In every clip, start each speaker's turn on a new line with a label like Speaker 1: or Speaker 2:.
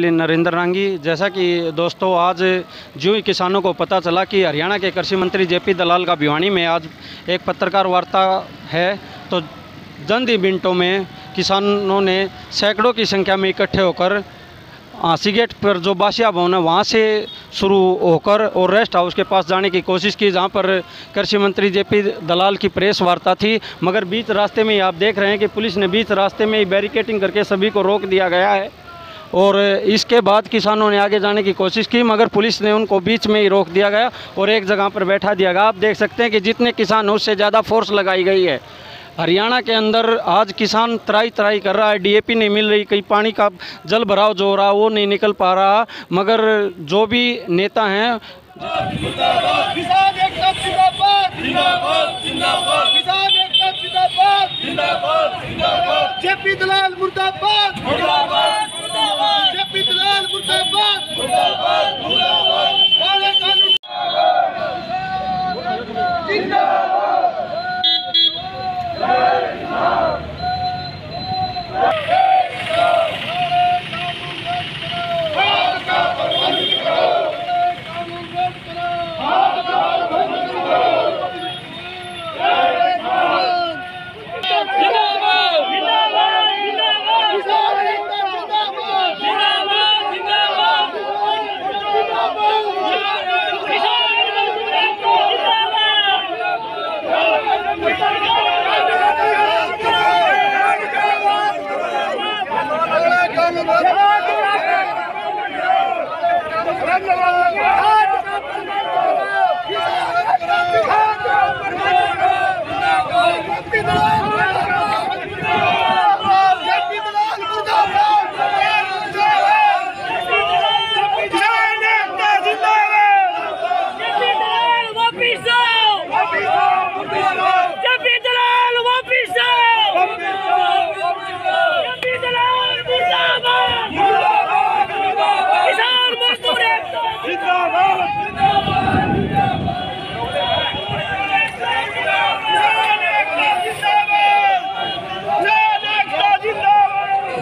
Speaker 1: नरेंद्र रांगी। जैसा कि दोस्तों आज जो ही किसानों को पता चला कि हरियाणा के कृषि मंत्री जेपी दलाल का भिवानी में आज एक पत्रकार वार्ता है, तो चंद ही मिनटों में किसानों ने सैकड़ों की संख्या में इकट्ठे होकर हांसी गेट पर जो बासिया भवन है वहाँ से शुरू होकर और रेस्ट हाउस के पास जाने की कोशिश की, जहाँ पर कृषि मंत्री जेपी दलाल की प्रेस वार्ता थी। मगर बीच रास्ते में ही आप देख रहे हैं कि पुलिस ने बीच रास्ते में ही बैरिकेटिंग करके सभी को रोक दिया गया है और इसके बाद किसानों ने आगे जाने की कोशिश की, मगर पुलिस ने उनको बीच में ही रोक दिया गया और एक जगह पर बैठा दिया गया। आप देख सकते हैं कि जितने किसान हैं उससे ज़्यादा फोर्स लगाई गई है। हरियाणा के अंदर आज किसान त्राई कर रहा है, डीएपी नहीं मिल रही, कहीं पानी का जल भराव जो हो रहा वो नहीं निकल पा रहा, मगर जो भी नेता हैं
Speaker 2: जेपी दलाल मुर्दाबाद, जेपी दलाल मुर्दाबाद,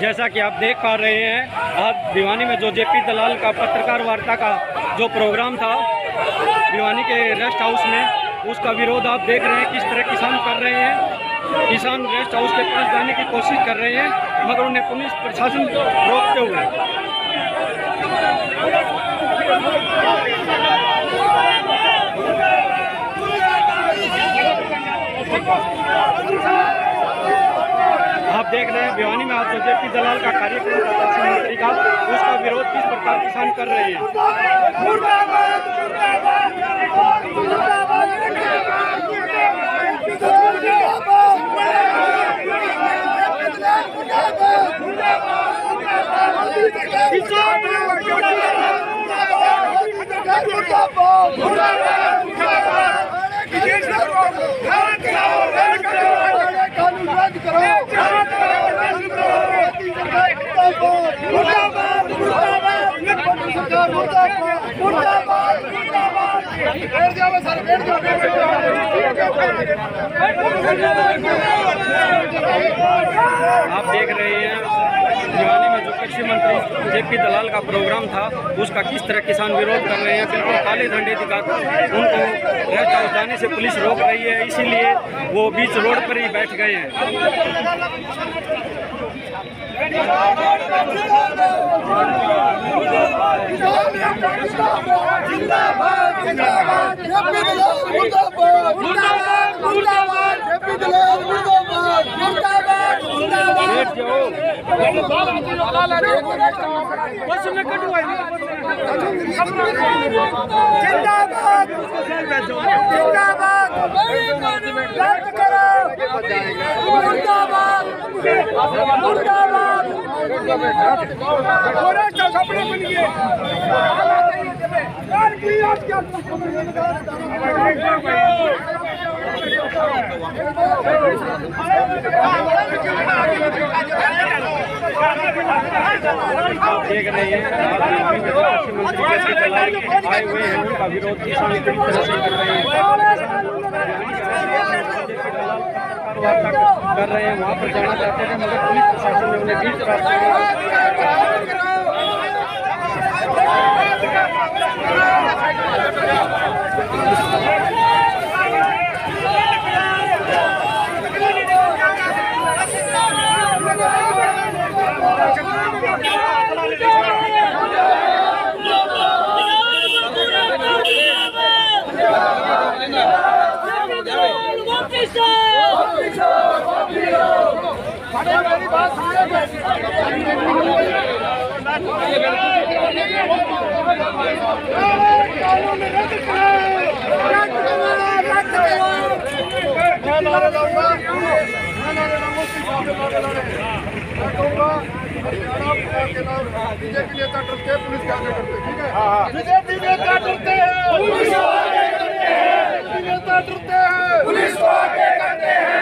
Speaker 1: जैसा कि आप देख पा रहे हैं, आज भिवानी में जो जेपी दलाल का पत्रकार वार्ता का जो प्रोग्राम था भिवानी के रेस्ट हाउस में, उसका विरोध आप देख रहे हैं किस तरह किसान कर रहे हैं। किसान रेस्ट हाउस के पास जाने की कोशिश कर रहे हैं, मगर उन्हें पुलिस प्रशासन रोकते हुए आप देख रहे हैं भिवानी में आज जो जेपी दलाल का कार्यक्रम था कृषि मंत्री का, उसका विरोध किस प्रकार किसान कर रहे हैं। आप देख रहे हैं भिवानी में जो कृषि मंत्री जेपी दलाल का प्रोग्राम था उसका किस तरह किसान विरोध कर रहे हैं। बिल्कुल काले झंडे दिखाकर उनको रेस्ट हाउस जाने से पुलिस रोक रही है, इसीलिए वो बीच रोड पर ही बैठ गए हैं। आप देख रहे हैं मुख्यमंत्री जेपी दलाल आए हुए हैं, उनका विरोध किसान पूरी तरह से कर रहे हैं। कर रहे हैं वहाँ पर जाना चाहते थे, मगर पुलिस प्रशासन ने उन्हें बीच रास्ते
Speaker 2: मेरी बात बीजेपी नेता डरते हैं, पुलिस क्या करते, ठीक है? बीजेपी नेता डरते हैं, पुलिस को आगे करते हैं। बीजेपी नेता डरते हैं, पुलिस को आगे करते हैं।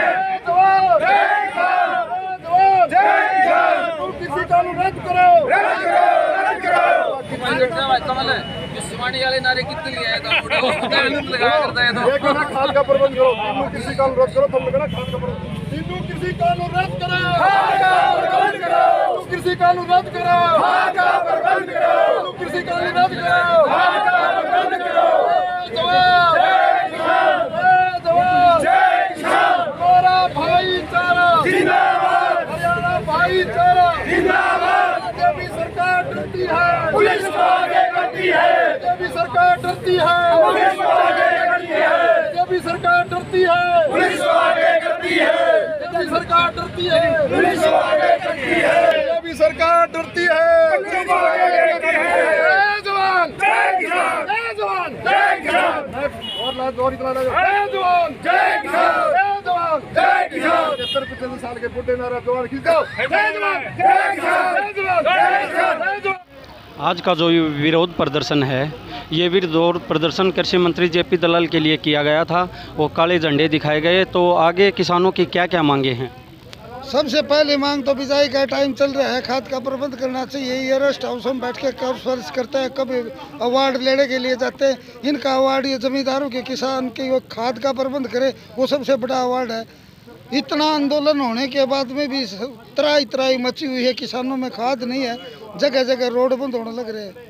Speaker 2: किसी कानून रद्द करो, रद्द करो, रद्द करो।
Speaker 3: वाले नारे कितने लिए आए तो लगा करता है तो
Speaker 2: ये कहना खाद का प्रबंध करो, तीनों किसी कानून रद्द करो, तुम कहना खाद का प्रबंध, तीनों किसी कानून रद्द करो, खाद का प्रबंध करो, किसी कानून रद्द करो, खाद का प्रबंध करो, किसी कानून रद्द करो, खाद का प्रबंध करो। जवाब जय किसान, हमारा भाईचारा जिंदाबाद, हरियाणा भाईचारा जिंदाबाद। बीजेपी सरकार डरती है, पुलिस को आगे करती है। बीजेपी सरकार डरती है, पुलिस को आगे करती है। बीजेपी सरकार डरती है, पुलिस को आगे करती है। बीजेपी सरकार डरती है, पुलिस को आगे करती है। बीजेपी सरकार डरती है, पुलिस को आगे करती है। जय जवान, जय किसान, जय जवान, जय किसान। और लाख और इतना लगे। जय जवान, जय किसान, जय जवान, जय किसान। 75 साल के बुढ़े नारा जवान खींचो। जय जवान, जय किसान, जय जवान, जय किसान, जय जवान।
Speaker 1: आज का जो विरोध प्रदर्शन है, ये विरोध प्रदर्शन कृषि मंत्री जेपी दलाल के लिए किया गया था। वो काले झंडे दिखाए गए। तो आगे किसानों की क्या क्या मांगे हैं?
Speaker 4: सबसे पहले मांग तो बिजाई का टाइम चल रहा है, खाद का प्रबंध करना चाहिए। ये रेस्ट हाउस में बैठ के कब फर्ज करते हैं, कब अवार्ड लेने के लिए जाते हैं। इनका अवार्ड ये जमींदारों के, किसान के, वो खाद का प्रबंध करे, वो सबसे बड़ा अवार्ड है। इतना आंदोलन होने के बाद में भी त्राई त्राई मची हुई है, किसानों में खाद नहीं है, जगह जगह रोड बंद होने लग रहे हैं।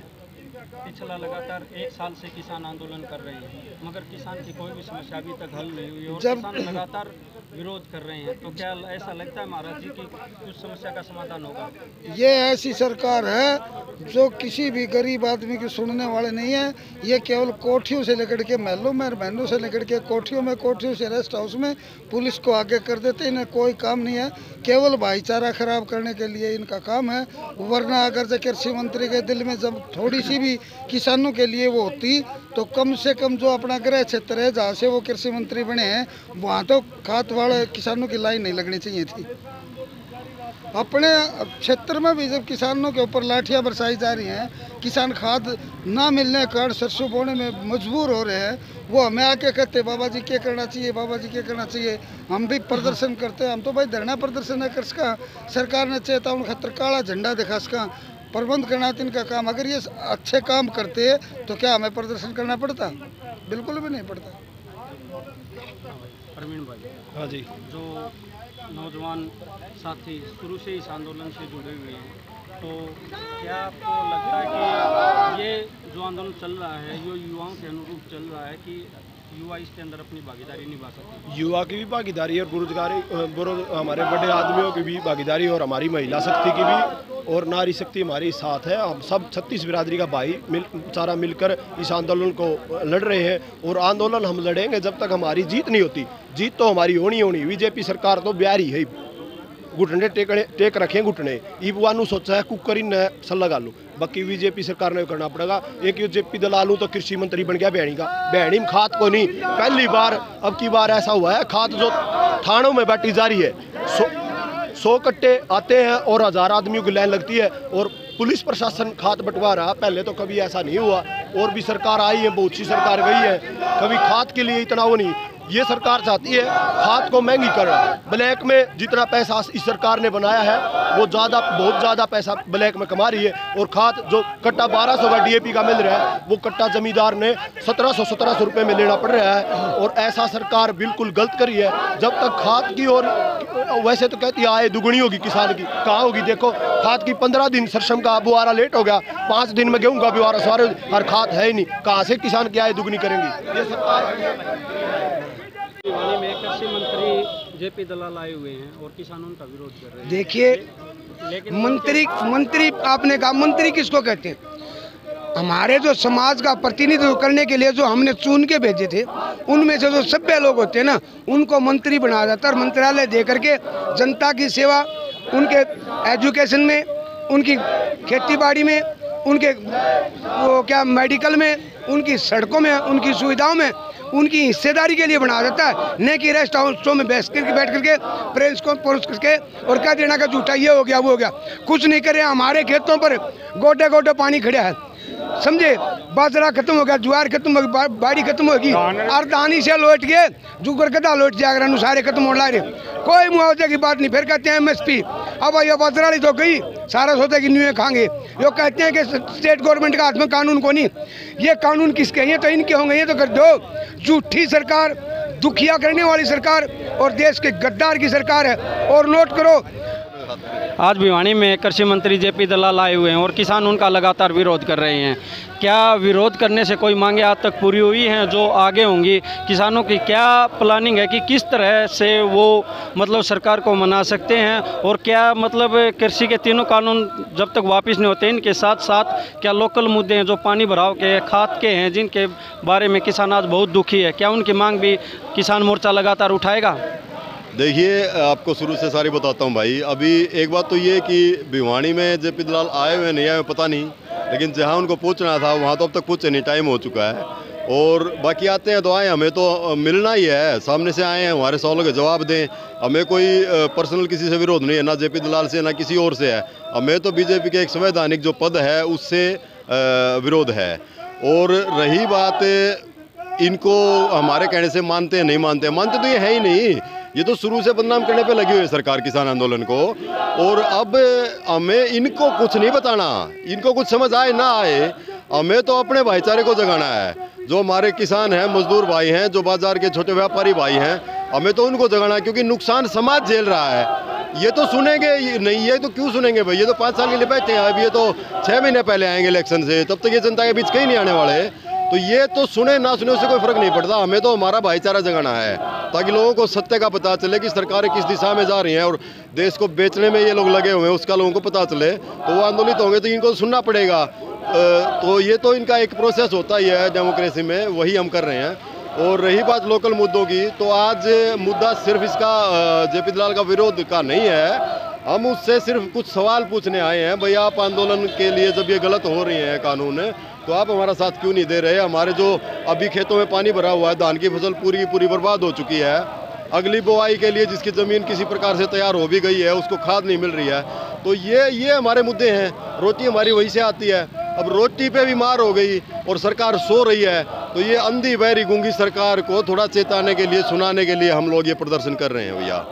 Speaker 1: पिछला लगातार 1 साल से किसान आंदोलन कर रहे हैं, मगर किसान की कोई भी समस्या अभी तक हल नहीं हुई और किसान लगातार विरोध कर रहे हैं। तो क्या ऐसा लगता है महाराज जी कि कुछ समस्या का समाधान होगा?
Speaker 4: ये ऐसी सरकार है जो किसी भी गरीब आदमी की सुनने वाले नहीं है। ये केवल कोठियों से लेकर के महलों में, महलों से लेकर के कोठियों में, कोठियों से रेस्ट हाउस में पुलिस को आगे कर देते। इन्हें कोई काम नहीं है, केवल भाईचारा खराब करने के लिए इनका काम है। वरना अगर जो कृषि मंत्री के दिल में जब थोड़ी सी भी किसानों के लिए वो होती, तो कम से कम जो अपना गृह क्षेत्र है जहाँ से वो कृषि मंत्री बने हैं, वहाँ तो खाद वाले किसानों की लाइन नहीं लगनी चाहिए थी। अपने क्षेत्र में भी जब किसानों के ऊपर लाठियां बरसाई जा रही हैं, किसान खाद ना मिलने के कारण सरसों बोने में मजबूर हो रहे हैं, वो हमें आके कहते बाबा जी क्या करना चाहिए, बाबा जी क्या करना चाहिए। हम भी प्रदर्शन करते हैं, हम तो भाई धरना प्रदर्शन है कर सका। सरकार ने चेतावनी खतर काला झंडा दिखा सका, प्रबंध करना तो इनका काम। अगर ये अच्छे काम करते तो क्या हमें प्रदर्शन करना पड़ता? बिल्कुल भी नहीं पड़ता।
Speaker 1: प्रवीण भाई,
Speaker 5: हाँ जी,
Speaker 1: जो नौजवान साथी शुरू से इस आंदोलन से जुड़े हुए हैं, तो क्या आपको लगता है कि ये जो आंदोलन चल रहा है, ये युवाओं के अनुरूप चल रहा है कि युवा इसके अंदर अपनी भागीदारी निभा सकते हैं?
Speaker 5: युवा की भी भागीदारी और हमारे बड़े आदमियों की भी भागीदारी और हमारी महिला शक्ति की भी और नारी शक्ति हमारी साथ है। हम सब 36 बिरादरी का भाई सारा मिलकर इस आंदोलन को लड़ रहे हैं और आंदोलन हम लड़ेंगे जब तक हमारी जीत नहीं होती। जीत तो हमारी होनी होनी। बीजेपी सरकार तो ब्यारी है, घुटने टेक रखे घुटने ईबू सोचा है कुकर ही न सल्ला गालू। बाकी बीजेपी सरकार ने करना पड़ेगा। एक जेपी दलालू तो कृषि मंत्री बन गया बहनी का, बहनी में खाद को नहीं। पहली बार अब की बार ऐसा हुआ है, खाद जो थानों में बांटी जा रही है, 100 कट्टे आते हैं और 1000 आदमियों की लाइन लगती है और पुलिस प्रशासन खाद बंटवा रहा। पहले तो कभी ऐसा नहीं हुआ। और भी सरकार आई है, बहुत सी सरकार गई है, कभी खाद के लिए इतना वो नहीं। ये सरकार चाहती है खाद को महंगी करना। ब्लैक में जितना पैसा इस सरकार ने बनाया है वो बहुत ज़्यादा पैसा ब्लैक में कमा रही है। और खाद जो कट्टा 1200 का DAP का मिल रहा है, वो कट्टा जमींदार ने 1700 रुपये में लेना पड़ रहा है। और ऐसा सरकार बिल्कुल गलत करी है। जब तक खाद की और वैसे तो कहती है आय दुगनी होगी किसान की, कहाँ होगी? देखो खाद की 15 दिन सरसों का बुआरा लेट हो गया, 5 दिन में गेहूँ का बुआरा सारे, और खाद है ही नहीं, कहाँ से किसान की आय दुगनी करेंगी? ये सरकार
Speaker 1: भिवानी में कृषि मंत्री जेपी दलाल आए हुए हैं और किसानों का विरोध कर रहे हैं।
Speaker 4: देखिए,
Speaker 6: मंत्री आपने कहा, मंत्री किसको कहते हैं? हमारे जो समाज का प्रतिनिधित्व करने के लिए जो हमने चुन के भेजे थे, उनमें से जो सभ्य लोग होते हैं ना, उनको मंत्री बनाया जाता है और मंत्रालय दे करके जनता की सेवा, उनके एजुकेशन में, उनकी खेतीबाड़ी में, उनके वो क्या मेडिकल में, उनकी सड़कों में, उनकी सुविधाओं में, उनकी हिस्सेदारी के लिए बनाया जाता है। न कि रेस्ट हाउसों में बैठ करके प्रेस को पुरुष करके और कह देना का झूठा ये हो गया वो हो गया। कुछ नहीं करे। हमारे खेतों पर गोटे गोटे पानी खड़ा है, समझे। बाजरा खत्म हो गया, ज्वार खत्म हो गई, बाड़ी खत्म होगी, अर्धानी से लौट गए, जुगर गदा लौट जाएगा, सारे खत्म हो रहे। कोई मुआवजे की बात नहीं। फिर कहते हैं MSP। अब ये बाजरा तो गई, सारा सोचे कि न्यू खाएंगे। ये कहते हैं कि स्टेट गवर्नमेंट का हाथ में कानून को नहीं। ये कानून किसके? ये तो इनके होंगे। ये तो कर दो। झूठी सरकार, दुखिया करने वाली सरकार और देश के गद्दार की सरकार है। और नोट करो,
Speaker 1: आज भिवानी में कृषि मंत्री JP दलाल आए हुए हैं और किसान उनका लगातार विरोध कर रहे हैं। क्या विरोध करने से कोई मांगे आज तक पूरी हुई हैं जो आगे होंगी? किसानों की क्या प्लानिंग है कि किस तरह से वो मतलब सरकार को मना सकते हैं? और क्या मतलब कृषि के तीनों कानून जब तक वापस नहीं होते, इनके साथ साथ क्या लोकल मुद्दे हैं जो पानी भराव के, खाद के हैं, जिनके बारे में किसान आज बहुत दुखी है, क्या उनकी मांग भी किसान मोर्चा लगातार उठाएगा?
Speaker 7: देखिए, आपको शुरू से सारी बताता हूँ भाई। अभी एक बात तो ये कि भिवानी में JP दलाल आए हुए नहीं आए हुए पता नहीं, लेकिन जहाँ उनको पूछना था वहाँ तो अब तक पूछे नहीं, टाइम हो चुका है। और बाकी आते हैं तो आए, हमें तो मिलना ही है। सामने से आए हैं, हमारे सवालों के जवाब दें। हमें कोई पर्सनल किसी से विरोध नहीं है, ना JP दलाल से ना किसी और से है। हमें तो BJP के एक संवैधानिक जो पद है उससे विरोध है। और रही बात इनको हमारे कहने से मानते नहीं मानते, मानते तो ये है ही नहीं। ये तो शुरू से बदनाम करने पे लगी हुई है सरकार किसान आंदोलन को। और अब हमें इनको कुछ नहीं बताना, इनको कुछ समझ आए ना आए, हमें तो अपने भाईचारे को जगाना है। जो हमारे किसान हैं, मजदूर भाई हैं, जो बाजार के छोटे व्यापारी भाई हैं, हमें तो उनको जगाना है, क्योंकि नुकसान समाज झेल रहा है। ये तो सुनेंगे नहीं, ये तो क्यों सुनेंगे भाई? ये तो 5 साल के लिए बैठे हैं। अब ये तो 6 महीने पहले आएंगे इलेक्शन से, तब तक ये जनता के बीच कहीं नहीं आने वाले। तो ये तो सुने ना सुने उससे कोई फर्क नहीं पड़ता। हमें तो हमारा भाईचारा जगाना है, ताकि लोगों को सत्य का पता चले कि सरकारें किस दिशा में जा रही हैं और देश को बेचने में ये लोग लगे हुए हैं, उसका लोगों को पता चले। तो वो आंदोलित होंगे तो इनको सुनना पड़ेगा। तो ये तो इनका एक प्रोसेस होता ही है डेमोक्रेसी में, वही हम कर रहे हैं। और रही बात लोकल मुद्दों की, तो आज मुद्दा सिर्फ इसका JP दलाल का विरोध का नहीं है। हम उससे सिर्फ कुछ सवाल पूछने आए हैं। भाई, आप आंदोलन के लिए जब ये गलत हो रही हैं कानून, तो आप हमारा साथ क्यों नहीं दे रहे? हमारे जो अभी खेतों में पानी भरा हुआ है, धान की फसल पूरी की पूरी बर्बाद हो चुकी है। अगली बुआई के लिए जिसकी ज़मीन किसी प्रकार से तैयार हो भी गई है, उसको खाद नहीं मिल रही है। तो ये हमारे मुद्दे हैं। रोटी हमारी वहीं से आती है। अब रोटी पे भी मार हो गई और सरकार सो रही है, तो ये अंधी बहरी गूंगी सरकार को थोड़ा चेताने के लिए, सुनाने के लिए हम लोग ये प्रदर्शन कर रहे हैं भैया।